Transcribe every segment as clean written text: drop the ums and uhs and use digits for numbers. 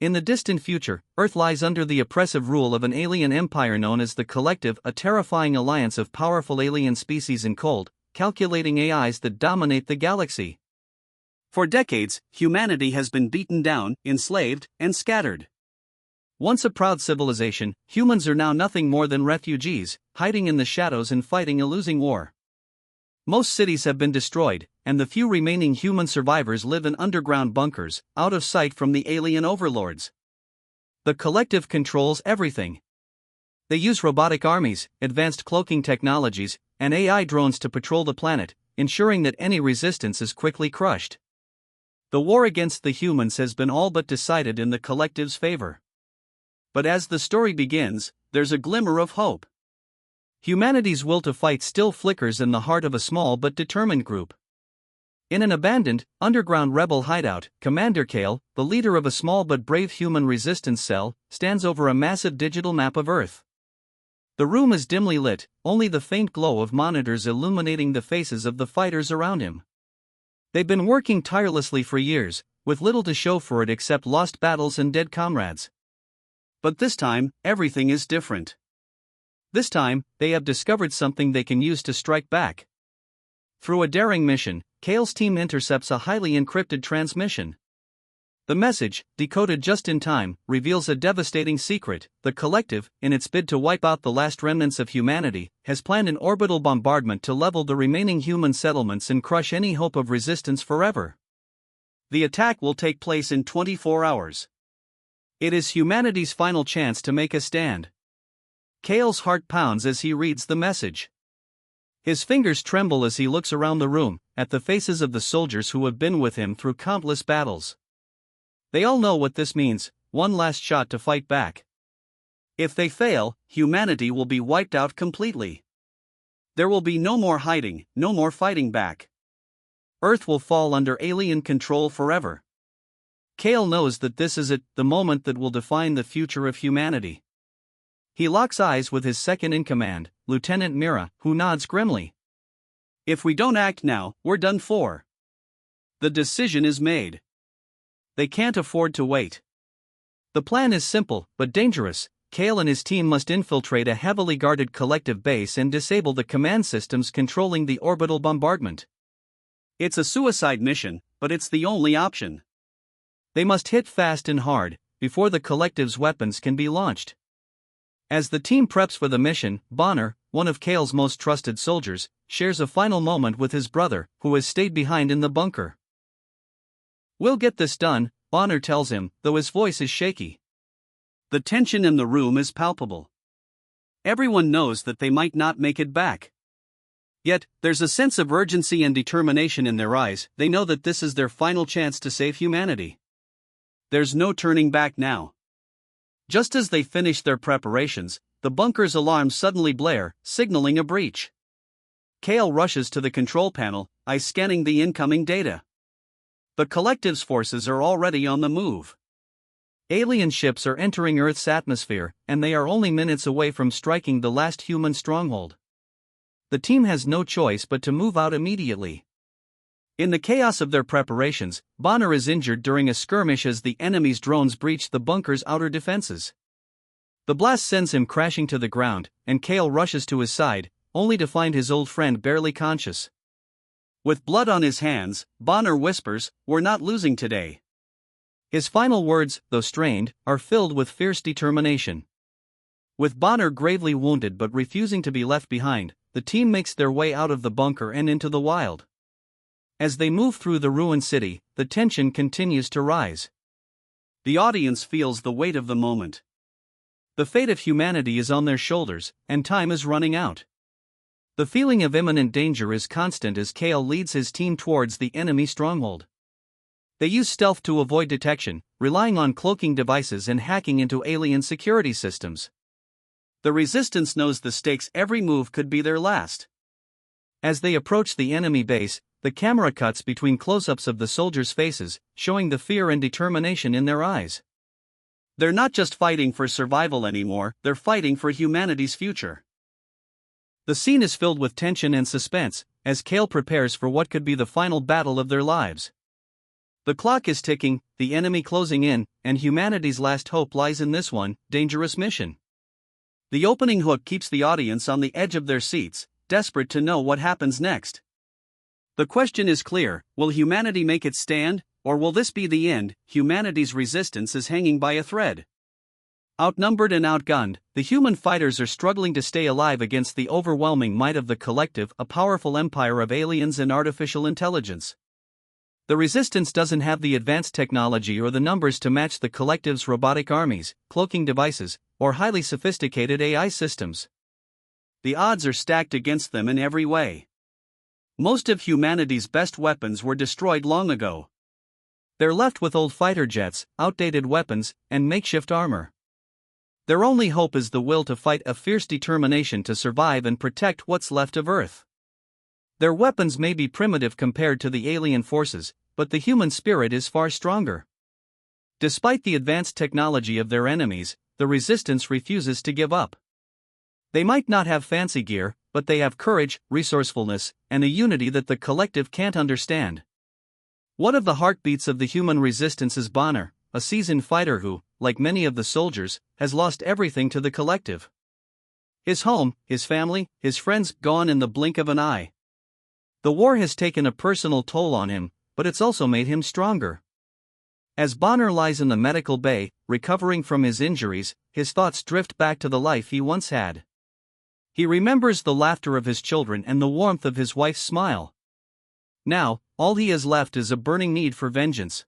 In the distant future, Earth lies under the oppressive rule of an alien empire known as the Collective, a terrifying alliance of powerful alien species and cold, calculating AIs that dominate the galaxy. For decades, humanity has been beaten down, enslaved, and scattered. Once a proud civilization, humans are now nothing more than refugees, hiding in the shadows and fighting a losing war. Most cities have been destroyed, and the few remaining human survivors live in underground bunkers, out of sight from the alien overlords. The Collective controls everything. They use robotic armies, advanced cloaking technologies, and AI drones to patrol the planet, ensuring that any resistance is quickly crushed. The war against the humans has been all but decided in the Collective's favor. But as the story begins, there's a glimmer of hope. Humanity's will to fight still flickers in the heart of a small but determined group. In an abandoned, underground rebel hideout, Commander Kale, the leader of a small but brave human resistance cell, stands over a massive digital map of Earth. The room is dimly lit, only the faint glow of monitors illuminating the faces of the fighters around him. They've been working tirelessly for years, with little to show for it except lost battles and dead comrades. But this time, everything is different. This time, they have discovered something they can use to strike back. Through a daring mission, Kale's team intercepts a highly encrypted transmission. The message, decoded just in time, reveals a devastating secret. The Collective, in its bid to wipe out the last remnants of humanity, has planned an orbital bombardment to level the remaining human settlements and crush any hope of resistance forever. The attack will take place in 24 hours. It is humanity's final chance to make a stand. Kale's heart pounds as he reads the message. His fingers tremble as he looks around the room, at the faces of the soldiers who have been with him through countless battles. They all know what this means, one last shot to fight back. If they fail, humanity will be wiped out completely. There will be no more hiding, no more fighting back. Earth will fall under alien control forever. Kale knows that this is it, the moment that will define the future of humanity. He locks eyes with his second-in-command, Lieutenant Mira, who nods grimly. If we don't act now, we're done for. The decision is made. They can't afford to wait. The plan is simple, but dangerous. Kale and his team must infiltrate a heavily guarded Collective base and disable the command systems controlling the orbital bombardment. It's a suicide mission, but it's the only option. They must hit fast and hard, before the Collective's weapons can be launched. As the team preps for the mission, Bonner, one of Kale's most trusted soldiers, shares a final moment with his brother, who has stayed behind in the bunker. "We'll get this done," Bonner tells him, though his voice is shaky. The tension in the room is palpable. Everyone knows that they might not make it back. Yet, there's a sense of urgency and determination in their eyes. They know that this is their final chance to save humanity. There's no turning back now. Just as they finish their preparations, the bunker's alarms suddenly blare, signaling a breach. Kale rushes to the control panel, eyes scanning the incoming data. The Collective's forces are already on the move. Alien ships are entering Earth's atmosphere, and they are only minutes away from striking the last human stronghold. The team has no choice but to move out immediately. In the chaos of their preparations, Bonner is injured during a skirmish as the enemy's drones breach the bunker's outer defenses. The blast sends him crashing to the ground, and Kale rushes to his side, only to find his old friend barely conscious. With blood on his hands, Bonner whispers, "We're not losing today." His final words, though strained, are filled with fierce determination. With Bonner gravely wounded but refusing to be left behind, the team makes their way out of the bunker and into the wild. As they move through the ruined city, the tension continues to rise. The audience feels the weight of the moment. The fate of humanity is on their shoulders, and time is running out. The feeling of imminent danger is constant as Kale leads his team towards the enemy stronghold. They use stealth to avoid detection, relying on cloaking devices and hacking into alien security systems. The resistance knows the stakes. Every move could be their last. As they approach the enemy base, the camera cuts between close-ups of the soldiers' faces, showing the fear and determination in their eyes. They're not just fighting for survival anymore, they're fighting for humanity's future. The scene is filled with tension and suspense, as Kale prepares for what could be the final battle of their lives. The clock is ticking, the enemy closing in, and humanity's last hope lies in this one dangerous mission. The opening hook keeps the audience on the edge of their seats, desperate to know what happens next. The question is clear: will humanity make it stand, or will this be the end? Humanity's resistance is hanging by a thread. Outnumbered and outgunned, the human fighters are struggling to stay alive against the overwhelming might of the collective, a powerful empire of aliens and artificial intelligence. The resistance doesn't have the advanced technology or the numbers to match the collective's robotic armies, cloaking devices, or highly sophisticated AI systems. The odds are stacked against them in every way. Most of humanity's best weapons were destroyed long ago. They're left with old fighter jets, outdated weapons, and makeshift armor. Their only hope is the will to fight, a fierce determination to survive and protect what's left of Earth. Their weapons may be primitive compared to the alien forces, but the human spirit is far stronger. Despite the advanced technology of their enemies, the resistance refuses to give up. They might not have fancy gear, but they have courage, resourcefulness, and a unity that the collective can't understand. One of the heartbeats of the human resistance is Bonner, a seasoned fighter who, like many of the soldiers, has lost everything to the collective. His home, his family, his friends gone in the blink of an eye. The war has taken a personal toll on him, but it's also made him stronger. As Bonner lies in the medical bay, recovering from his injuries, his thoughts drift back to the life he once had. He remembers the laughter of his children and the warmth of his wife's smile. Now, all he has left is a burning need for vengeance.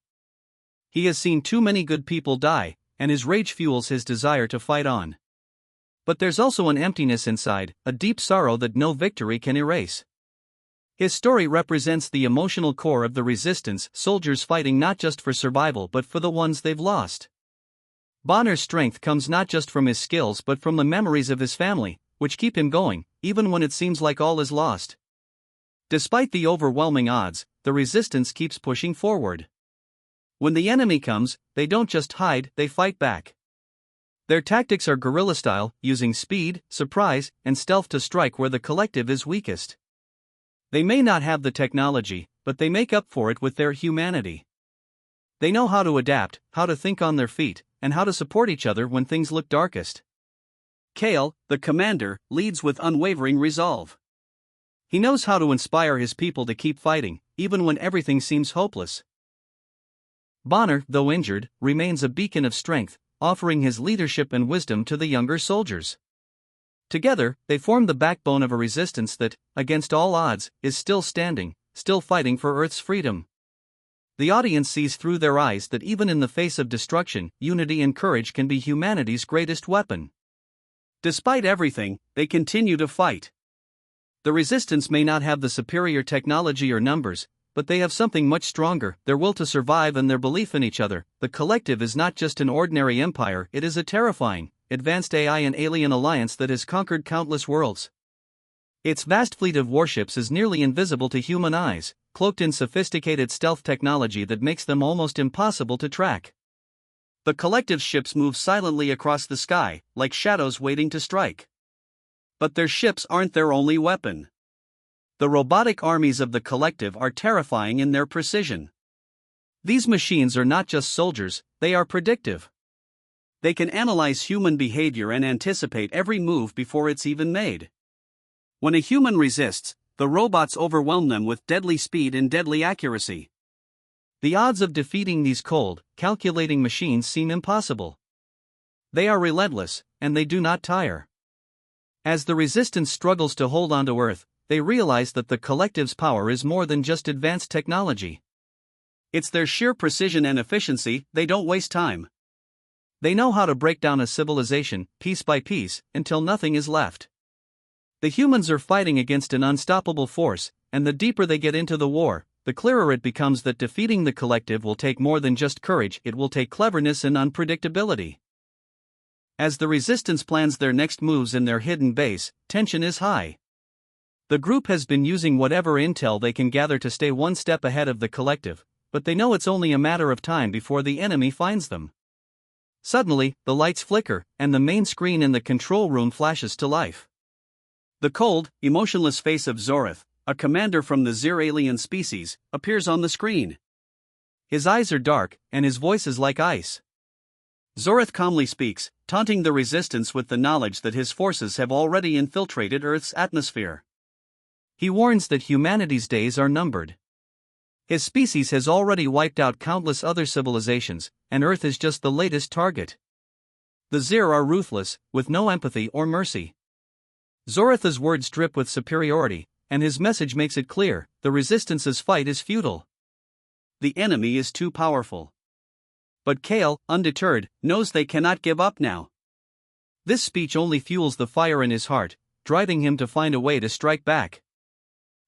He has seen too many good people die, and his rage fuels his desire to fight on. But there's also an emptiness inside, a deep sorrow that no victory can erase. His story represents the emotional core of the resistance, soldiers fighting not just for survival but for the ones they've lost. Bonner's strength comes not just from his skills but from the memories of his family, which keep him going, even when it seems like all is lost. Despite the overwhelming odds, the resistance keeps pushing forward. When the enemy comes, they don't just hide, they fight back. Their tactics are guerrilla style, using speed, surprise, and stealth to strike where the collective is weakest. They may not have the technology, but they make up for it with their humanity. They know how to adapt, how to think on their feet, and how to support each other when things look darkest. Kale, the commander, leads with unwavering resolve. He knows how to inspire his people to keep fighting, even when everything seems hopeless. Bonner, though injured, remains a beacon of strength, offering his leadership and wisdom to the younger soldiers. Together, they form the backbone of a resistance that, against all odds, is still standing, still fighting for Earth's freedom. The audience sees through their eyes that even in the face of destruction, unity and courage can be humanity's greatest weapon. Despite everything, they continue to fight. The resistance may not have the superior technology or numbers, but they have something much stronger, their will to survive and their belief in each other. The collective is not just an ordinary empire, it is a terrifying, advanced AI and alien alliance that has conquered countless worlds. Its vast fleet of warships is nearly invisible to human eyes, cloaked in sophisticated stealth technology that makes them almost impossible to track. The collective's ships move silently across the sky, like shadows waiting to strike. But their ships aren't their only weapon. The robotic armies of the collective are terrifying in their precision. These machines are not just soldiers, they are predictive. They can analyze human behavior and anticipate every move before it's even made. When a human resists, the robots overwhelm them with deadly speed and deadly accuracy. The odds of defeating these cold, calculating machines seem impossible. They are relentless, and they do not tire. As the resistance struggles to hold onto Earth, they realize that the collective's power is more than just advanced technology. It's their sheer precision and efficiency. They don't waste time. They know how to break down a civilization, piece by piece, until nothing is left. The humans are fighting against an unstoppable force, and the deeper they get into the war, the clearer it becomes that defeating the collective will take more than just courage, it will take cleverness and unpredictability. As the resistance plans their next moves in their hidden base, tension is high. The group has been using whatever intel they can gather to stay one step ahead of the collective, but they know it's only a matter of time before the enemy finds them. Suddenly, the lights flicker, and the main screen in the control room flashes to life. The cold, emotionless face of Zorith, a commander from the Zir alien species, appears on the screen. His eyes are dark, and his voice is like ice. Zorith calmly speaks, taunting the resistance with the knowledge that his forces have already infiltrated Earth's atmosphere. He warns that humanity's days are numbered. His species has already wiped out countless other civilizations, and Earth is just the latest target. The Zir are ruthless, with no empathy or mercy. Zorith's words drip with superiority, and his message makes it clear: the Resistance's fight is futile. The enemy is too powerful. But Kale, undeterred, knows they cannot give up now. This speech only fuels the fire in his heart, driving him to find a way to strike back.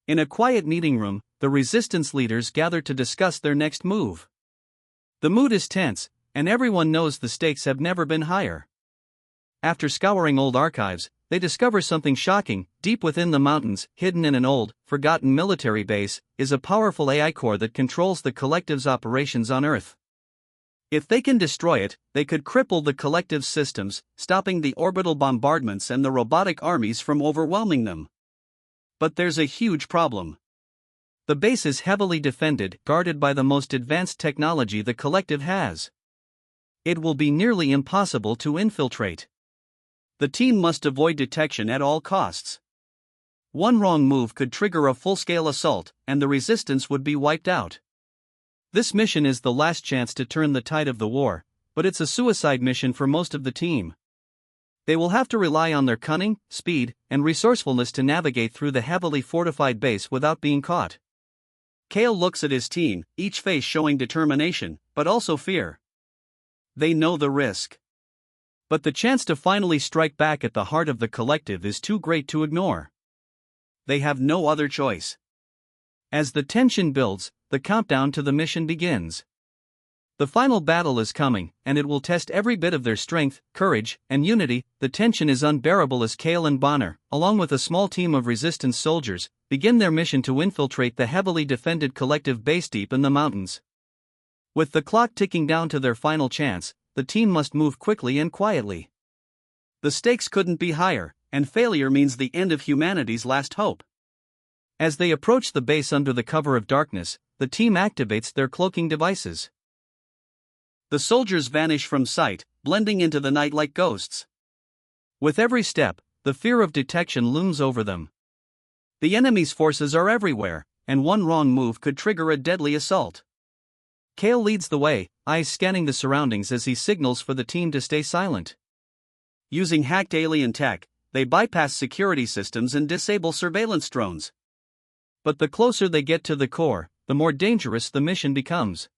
In a quiet meeting room, the Resistance leaders gather to discuss their next move. The mood is tense, and everyone knows the stakes have never been higher. After scouring old archives, they discover something shocking. Deep within the mountains, hidden in an old, forgotten military base, is a powerful AI core that controls the Collective's operations on Earth. If they can destroy it, they could cripple the Collective's systems, stopping the orbital bombardments and the robotic armies from overwhelming them. But there's a huge problem. The base is heavily defended, guarded by the most advanced technology the Collective has. It will be nearly impossible to infiltrate. The team must avoid detection at all costs. One wrong move could trigger a full-scale assault, and the Resistance would be wiped out. This mission is the last chance to turn the tide of the war, but it's a suicide mission for most of the team. They will have to rely on their cunning, speed, and resourcefulness to navigate through the heavily fortified base without being caught. Kale looks at his team, each face showing determination, but also fear. They know the risk. But the chance to finally strike back at the heart of the Collective is too great to ignore. They have no other choice. As the tension builds, the countdown to the mission begins. The final battle is coming, and it will test every bit of their strength, courage, and unity. The tension is unbearable as Kale and Bonner, along with a small team of Resistance soldiers, begin their mission to infiltrate the heavily defended Collective base deep in the mountains. With the clock ticking down to their final chance, the team must move quickly and quietly. The stakes couldn't be higher, and failure means the end of humanity's last hope. As they approach the base under the cover of darkness, the team activates their cloaking devices. The soldiers vanish from sight, blending into the night like ghosts. With every step, the fear of detection looms over them. The enemy's forces are everywhere, and one wrong move could trigger a deadly assault. Kale leads the way, eyes scanning the surroundings as he signals for the team to stay silent. Using hacked alien tech, they bypass security systems and disable surveillance drones. But the closer they get to the core, the more dangerous the mission becomes.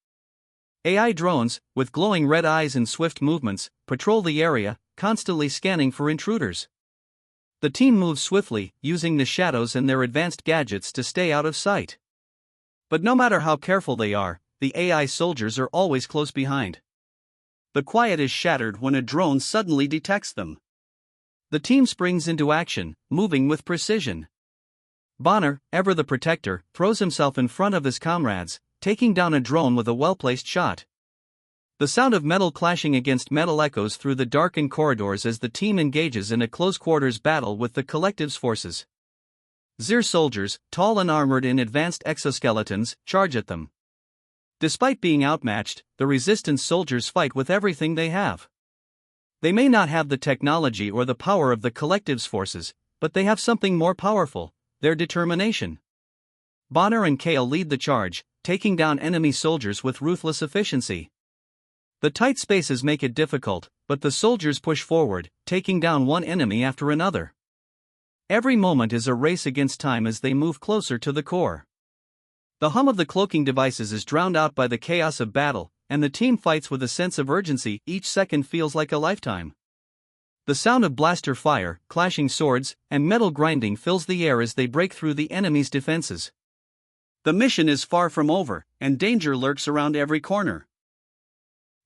AI drones, with glowing red eyes and swift movements, patrol the area, constantly scanning for intruders. The team moves swiftly, using the shadows and their advanced gadgets to stay out of sight. But no matter how careful they are, the AI soldiers are always close behind. The quiet is shattered when a drone suddenly detects them. The team springs into action, moving with precision. Bonner, ever the protector, throws himself in front of his comrades, taking down a drone with a well-placed shot. The sound of metal clashing against metal echoes through the darkened corridors as the team engages in a close-quarters battle with the Collective's forces. Zir soldiers, tall and armored in advanced exoskeletons, charge at them. Despite being outmatched, the Resistance soldiers fight with everything they have. They may not have the technology or the power of the Collective's forces, but they have something more powerful: their determination. Bonner and Kale lead the charge, taking down enemy soldiers with ruthless efficiency. The tight spaces make it difficult, but the soldiers push forward, taking down one enemy after another. Every moment is a race against time as they move closer to the core. The hum of the cloaking devices is drowned out by the chaos of battle, and the team fights with a sense of urgency. Each second feels like a lifetime. The sound of blaster fire, clashing swords, and metal grinding fills the air as they break through the enemy's defenses. The mission is far from over, and danger lurks around every corner.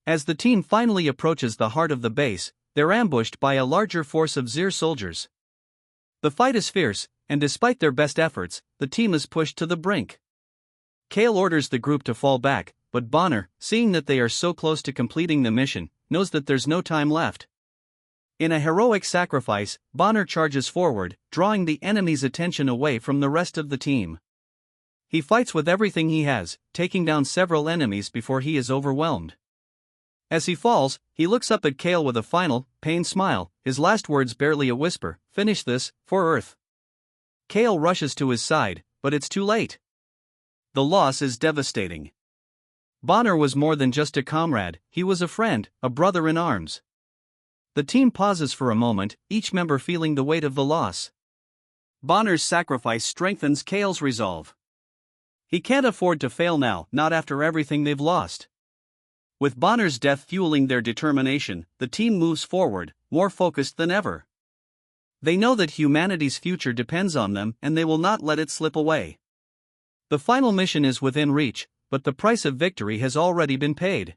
As the team finally approaches the heart of the base, they're ambushed by a larger force of Zir soldiers. The fight is fierce, and despite their best efforts, the team is pushed to the brink. Kale orders the group to fall back, but Bonner, seeing that they are so close to completing the mission, knows that there's no time left. In a heroic sacrifice, Bonner charges forward, drawing the enemy's attention away from the rest of the team. He fights with everything he has, taking down several enemies before he is overwhelmed. As he falls, he looks up at Kale with a final, pained smile, his last words barely a whisper, "Finish this, for Earth." Kale rushes to his side, but it's too late. The loss is devastating. Bonner was more than just a comrade, he was a friend, a brother in arms. The team pauses for a moment, each member feeling the weight of the loss. Bonner's sacrifice strengthens Kale's resolve. He can't afford to fail now, not after everything they've lost. With Bonner's death fueling their determination, the team moves forward, more focused than ever. They know that humanity's future depends on them and they will not let it slip away. The final mission is within reach, but the price of victory has already been paid.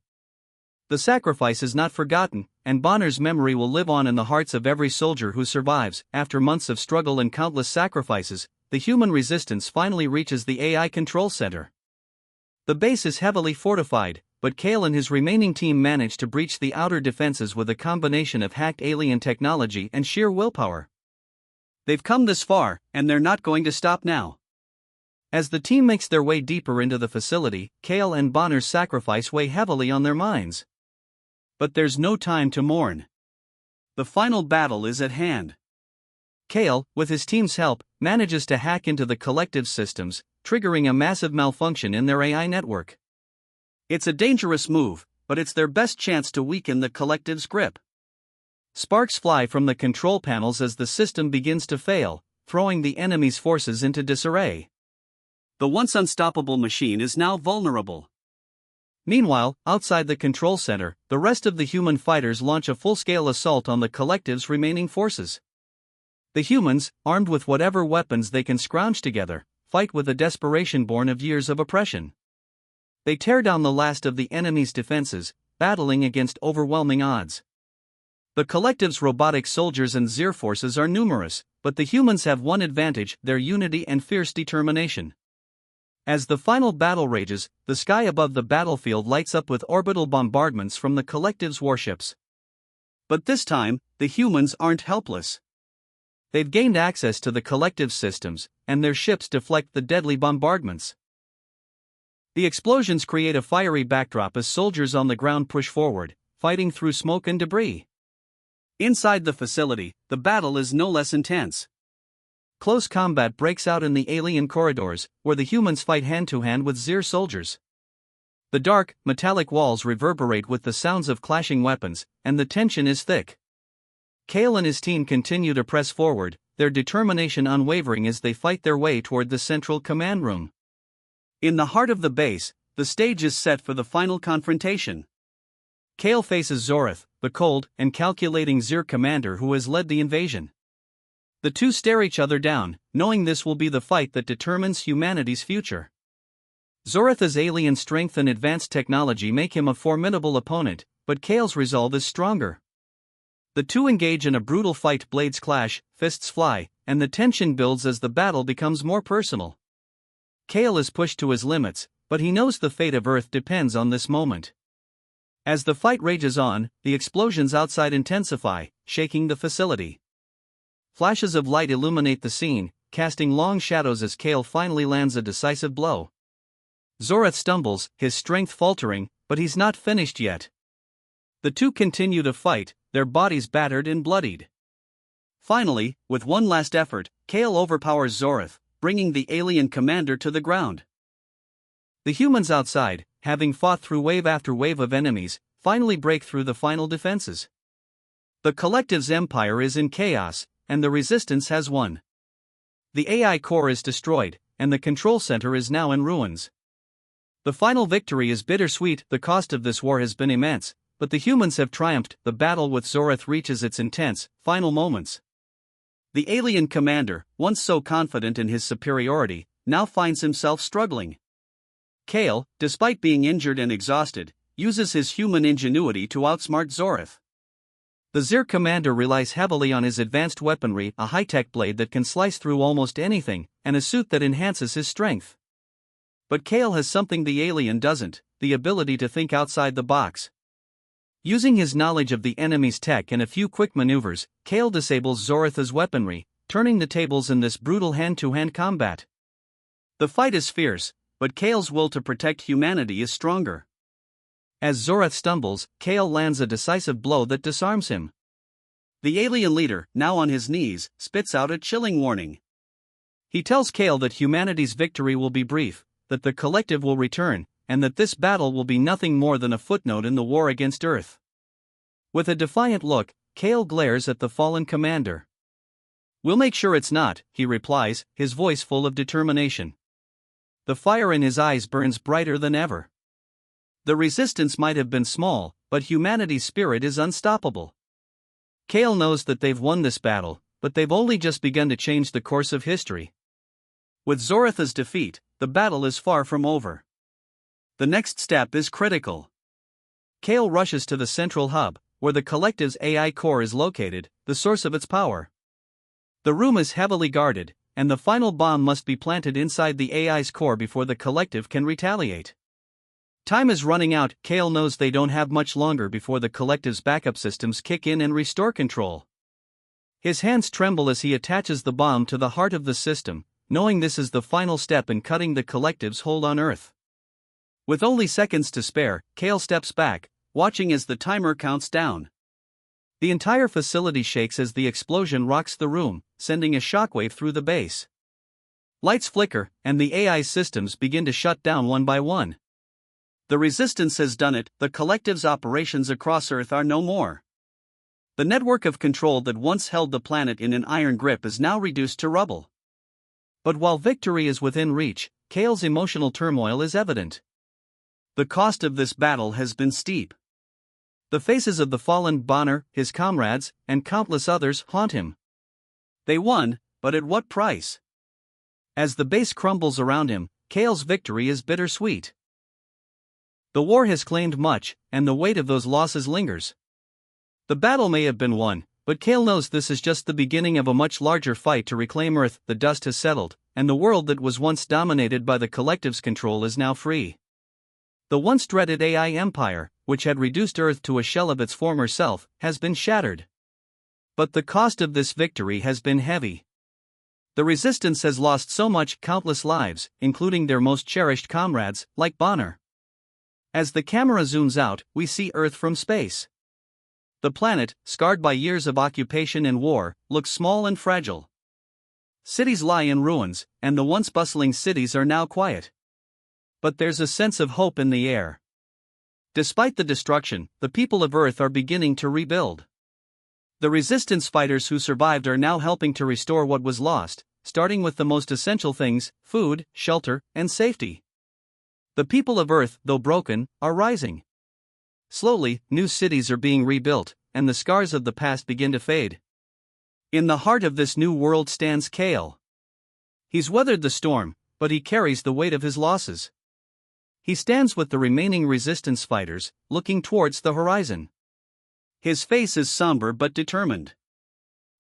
The sacrifice is not forgotten, and Bonner's memory will live on in the hearts of every soldier who survives. After months of struggle and countless sacrifices, the human resistance finally reaches the AI control center. The base is heavily fortified, but Kale and his remaining team manage to breach the outer defenses with a combination of hacked alien technology and sheer willpower. They've come this far, and they're not going to stop now. As the team makes their way deeper into the facility, Kale and Bonner's sacrifice weigh heavily on their minds. But there's no time to mourn. The final battle is at hand. Kale, with his team's help, manages to hack into the collective's systems, triggering a massive malfunction in their AI network. It's a dangerous move, but it's their best chance to weaken the collective's grip. Sparks fly from the control panels as the system begins to fail, throwing the enemy's forces into disarray. The once unstoppable machine is now vulnerable. Meanwhile, outside the control center, the rest of the human fighters launch a full-scale assault on the collective's remaining forces. The humans, armed with whatever weapons they can scrounge together, fight with a desperation born of years of oppression. They tear down the last of the enemy's defenses, battling against overwhelming odds. The collective's robotic soldiers and Zir forces are numerous, but the humans have one advantage: their unity and fierce determination. As the final battle rages, the sky above the battlefield lights up with orbital bombardments from the collective's warships. But this time, the humans aren't helpless. They've gained access to the collective's systems, and their ships deflect the deadly bombardments. The explosions create a fiery backdrop as soldiers on the ground push forward, fighting through smoke and debris. Inside the facility, the battle is no less intense. Close combat breaks out in the alien corridors, where the humans fight hand-to-hand with Zir soldiers. The dark, metallic walls reverberate with the sounds of clashing weapons, and the tension is thick. Kale and his team continue to press forward, their determination unwavering as they fight their way toward the central command room. In the heart of the base, the stage is set for the final confrontation. Kale faces Zorath, the cold and calculating Zir commander who has led the invasion. The two stare each other down, knowing this will be the fight that determines humanity's future. Zorath's alien strength and advanced technology make him a formidable opponent, but Kale's resolve is stronger. The two engage in a brutal fight, blades clash, fists fly, and the tension builds as the battle becomes more personal. Kale is pushed to his limits, but he knows the fate of Earth depends on this moment. As the fight rages on, the explosions outside intensify, shaking the facility. Flashes of light illuminate the scene, casting long shadows as Kale finally lands a decisive blow. Zorath stumbles, his strength faltering, but he's not finished yet. The two continue to fight, their bodies battered and bloodied. Finally, with one last effort, Kale overpowers Zorath, bringing the alien commander to the ground. The humans outside, having fought through wave after wave of enemies, finally break through the final defenses. The collective's empire is in chaos, and the resistance has won. The AI core is destroyed, and the control center is now in ruins. The final victory is bittersweet. The cost of this war has been immense, but the humans have triumphed. The battle with Zorath reaches its intense, final moments. The alien commander, once so confident in his superiority, now finds himself struggling. Kale, despite being injured and exhausted, uses his human ingenuity to outsmart Zorath. The Zir commander relies heavily on his advanced weaponry, a high-tech blade that can slice through almost anything, and a suit that enhances his strength. But Kale has something the alien doesn't: the ability to think outside the box. Using his knowledge of the enemy's tech and a few quick maneuvers, Kale disables Zorath's weaponry, turning the tables in this brutal hand-to-hand combat. The fight is fierce, but Kale's will to protect humanity is stronger. As Zorath stumbles, Kale lands a decisive blow that disarms him. The alien leader, now on his knees, spits out a chilling warning. He tells Kale that humanity's victory will be brief, that the collective will return, and that this battle will be nothing more than a footnote in the war against Earth. With a defiant look, Kale glares at the fallen commander. "We'll make sure it's not," he replies, his voice full of determination. The fire in his eyes burns brighter than ever. The resistance might have been small, but humanity's spirit is unstoppable. Kale knows that they've won this battle, but they've only just begun to change the course of history. With Zorath's defeat, the battle is far from over. The next step is critical. Kale rushes to the central hub, where the collective's AI core is located, the source of its power. The room is heavily guarded, and the final bomb must be planted inside the AI's core before the collective can retaliate. Time is running out. Kale knows they don't have much longer before the collective's backup systems kick in and restore control. His hands tremble as he attaches the bomb to the heart of the system, knowing this is the final step in cutting the collective's hold on Earth. With only seconds to spare, Kale steps back, watching as the timer counts down. The entire facility shakes as the explosion rocks the room, sending a shockwave through the base. Lights flicker, and the AI systems begin to shut down one by one. The resistance has done it. The collective's operations across Earth are no more. The network of control that once held the planet in an iron grip is now reduced to rubble. But while victory is within reach, Kale's emotional turmoil is evident. The cost of this battle has been steep. The faces of the fallen Bonner, his comrades, and countless others haunt him. They won, but at what price? As the base crumbles around him, Kale's victory is bittersweet. The war has claimed much, and the weight of those losses lingers. The battle may have been won, but Kale knows this is just the beginning of a much larger fight to reclaim Earth. The dust has settled, and the world that was once dominated by the collective's control is now free. The once dreaded AI empire, which had reduced Earth to a shell of its former self, has been shattered. But the cost of this victory has been heavy. The resistance has lost so much, countless lives, including their most cherished comrades, like Bonner. As the camera zooms out, we see Earth from space. The planet, scarred by years of occupation and war, looks small and fragile. Cities lie in ruins, and the once bustling cities are now quiet. But there's a sense of hope in the air. Despite the destruction, the people of Earth are beginning to rebuild. The resistance fighters who survived are now helping to restore what was lost, starting with the most essential things: food, shelter, and safety. The people of Earth, though broken, are rising. Slowly, new cities are being rebuilt, and the scars of the past begin to fade. In the heart of this new world stands Kale. He's weathered the storm, but he carries the weight of his losses. He stands with the remaining resistance fighters, looking towards the horizon. His face is somber but determined.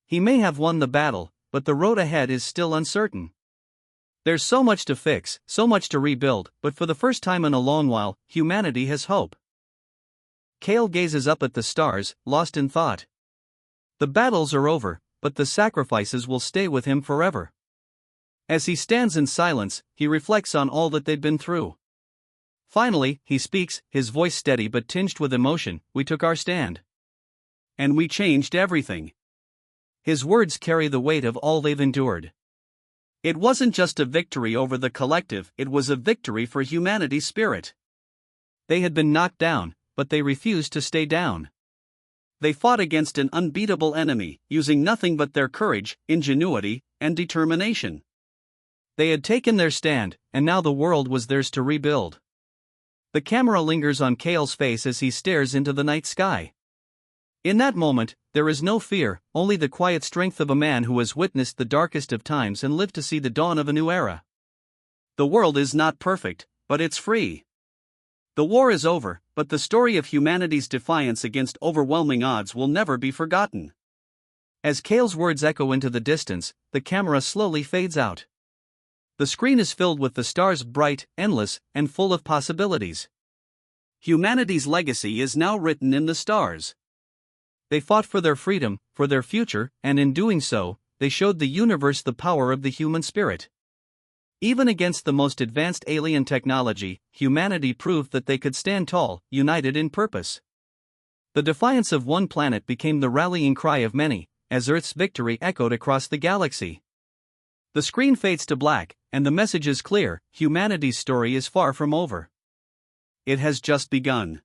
He may have won the battle, but the road ahead is still uncertain. There's so much to fix, so much to rebuild, but for the first time in a long while, humanity has hope. Kale gazes up at the stars, lost in thought. The battles are over, but the sacrifices will stay with him forever. As he stands in silence, he reflects on all that they've been through. Finally, he speaks, his voice steady but tinged with emotion. "We took our stand. And we changed everything." His words carry the weight of all they've endured. It wasn't just a victory over the collective, it was a victory for humanity's spirit. They had been knocked down, but they refused to stay down. They fought against an unbeatable enemy, using nothing but their courage, ingenuity, and determination. They had taken their stand, and now the world was theirs to rebuild. The camera lingers on Kale's face as he stares into the night sky. In that moment, there is no fear, only the quiet strength of a man who has witnessed the darkest of times and lived to see the dawn of a new era. The world is not perfect, but it's free. The war is over, but the story of humanity's defiance against overwhelming odds will never be forgotten. As Kale's words echo into the distance, the camera slowly fades out. The screen is filled with the stars, bright, endless, and full of possibilities. Humanity's legacy is now written in the stars. They fought for their freedom, for their future, and in doing so, they showed the universe the power of the human spirit. Even against the most advanced alien technology, humanity proved that they could stand tall, united in purpose. The defiance of one planet became the rallying cry of many, as Earth's victory echoed across the galaxy. The screen fades to black, and the message is clear: humanity's story is far from over. It has just begun.